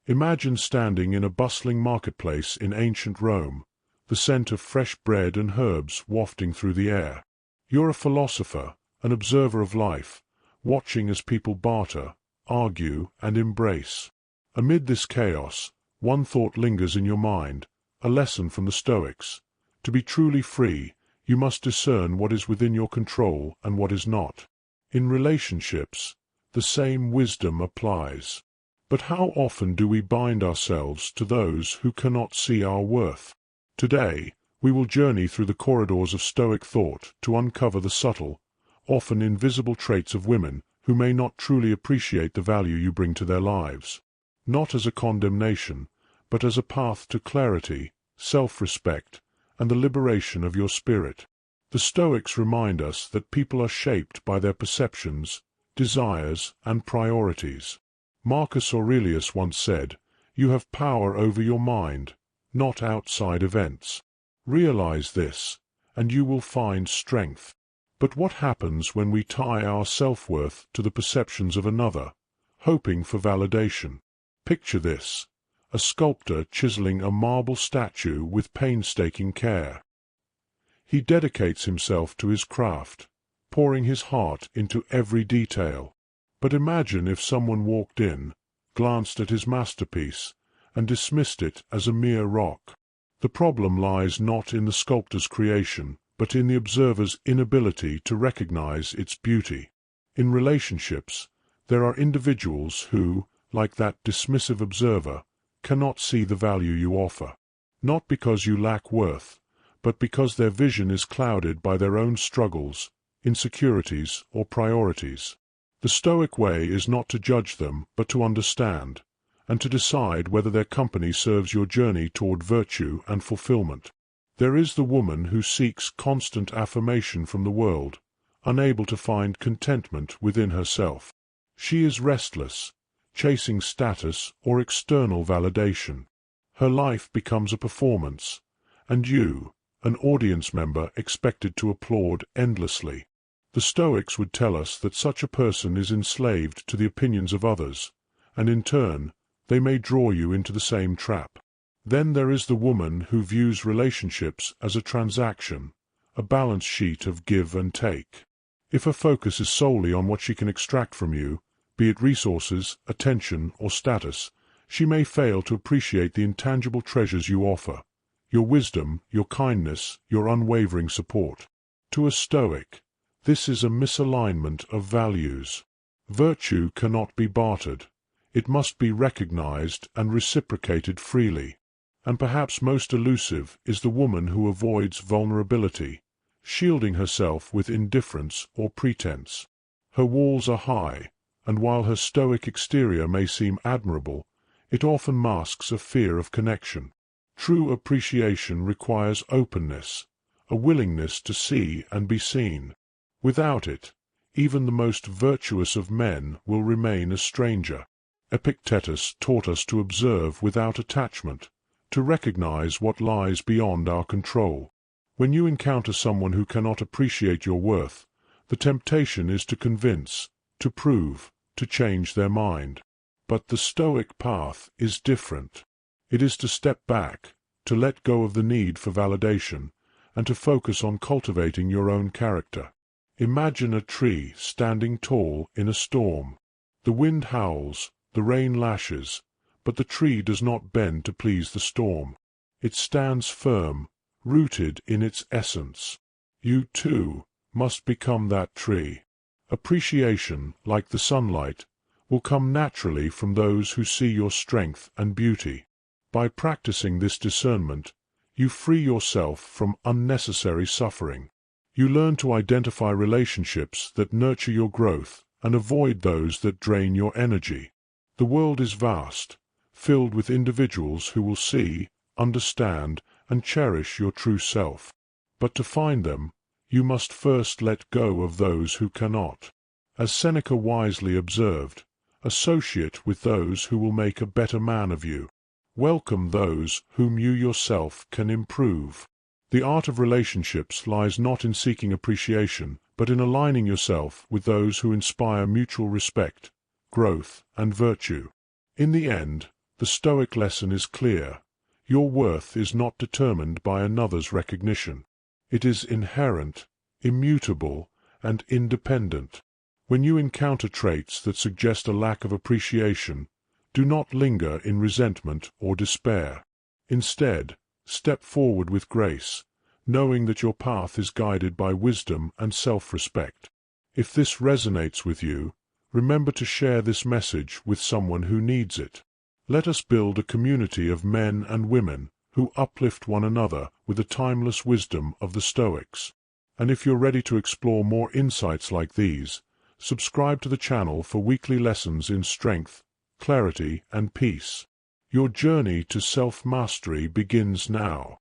Imagine standing in a bustling marketplace in ancient Rome, the scent of fresh bread and herbs wafting through the air. You're a philosopher, an observer of life, watching as people barter, argue, and embrace. Amid this chaos, one thought lingers in your mind, a lesson from the Stoics. To be truly free, you must discern what is within your control and what is not. In relationships, the same wisdom applies. But how often do we bind ourselves to those who cannot see our worth? Today, we will journey through the corridors of Stoic thought to uncover the subtle, often invisible traits of women who may not truly appreciate the value you bring to their lives. Not as a condemnation, but as a path to clarity, self-respect, and the liberation of your spirit. The Stoics remind us that people are shaped by their perceptions, desires, and priorities. Marcus Aurelius once said, "You have power over your mind, not outside events." Realize this, and you will find strength. But what happens when we tie our self-worth to the perceptions of another, hoping for validation? Picture this: a sculptor chiseling a marble statue with painstaking care. He dedicates himself to his craft, pouring his heart into every detail. But imagine if someone walked in, glanced at his masterpiece, and dismissed it as a mere rock. The problem lies not in the sculptor's creation, but in the observer's inability to recognize its beauty. In relationships, there are individuals who, like that dismissive observer, cannot see the value you offer. Not because you lack worth, but because their vision is clouded by their own struggles, insecurities, or priorities. The Stoic way is not to judge them, but to understand, and to decide whether their company serves your journey toward virtue and fulfillment. There is the woman who seeks constant affirmation from the world, unable to find contentment within herself. She is restless, chasing status or external validation. Her life becomes a performance, and you, an audience member, expected to applaud endlessly. The Stoics would tell us that such a person is enslaved to the opinions of others, and in turn, they may draw you into the same trap. Then there is the woman who views relationships as a transaction, a balance sheet of give and take. If her focus is solely on what she can extract from you, be it resources, attention, or status, she may fail to appreciate the intangible treasures you offer: your wisdom, your kindness, your unwavering support. To a Stoic, this is a misalignment of values. Virtue cannot be bartered. It must be recognized and reciprocated freely. And perhaps most elusive is the woman who avoids vulnerability, shielding herself with indifference or pretense. Her walls are high, and while her stoic exterior may seem admirable, it often masks a fear of connection. True appreciation requires openness, a willingness to see and be seen. Without it, even the most virtuous of men will remain a stranger. Epictetus taught us to observe without attachment, to recognize what lies beyond our control. When you encounter someone who cannot appreciate your worth, the temptation is to convince, to prove, to change their mind. But the Stoic path is different. It is to step back, to let go of the need for validation, and to focus on cultivating your own character. Imagine a tree standing tall in a storm. The wind howls, the rain lashes, but the tree does not bend to please the storm. It stands firm, rooted in its essence. You, too, must become that tree. Appreciation, like the sunlight, will come naturally from those who see your strength and beauty. By practicing this discernment, you free yourself from unnecessary suffering. You learn to identify relationships that nurture your growth and avoid those that drain your energy. The world is vast, filled with individuals who will see, understand, and cherish your true self. But to find them, you must first let go of those who cannot. As Seneca wisely observed, associate with those who will make a better man of you. Welcome those whom you yourself can improve. The art of relationships lies not in seeking appreciation, but in aligning yourself with those who inspire mutual respect, growth, and virtue. In the end, The Stoic lesson is clear. Your worth is not determined by another's recognition. It is inherent, immutable, and independent. When you encounter traits that suggest a lack of appreciation, do not linger in resentment or despair. Instead, step forward with grace, knowing that your path is guided by wisdom and self-respect. If this resonates with you, remember to share this message with someone who needs it. Let us build a community of men and women who uplift one another with the timeless wisdom of the Stoics. And if you're ready to explore more insights like these, subscribe to the channel for weekly lessons in strength, clarity, and peace. Your journey to self-mastery begins now.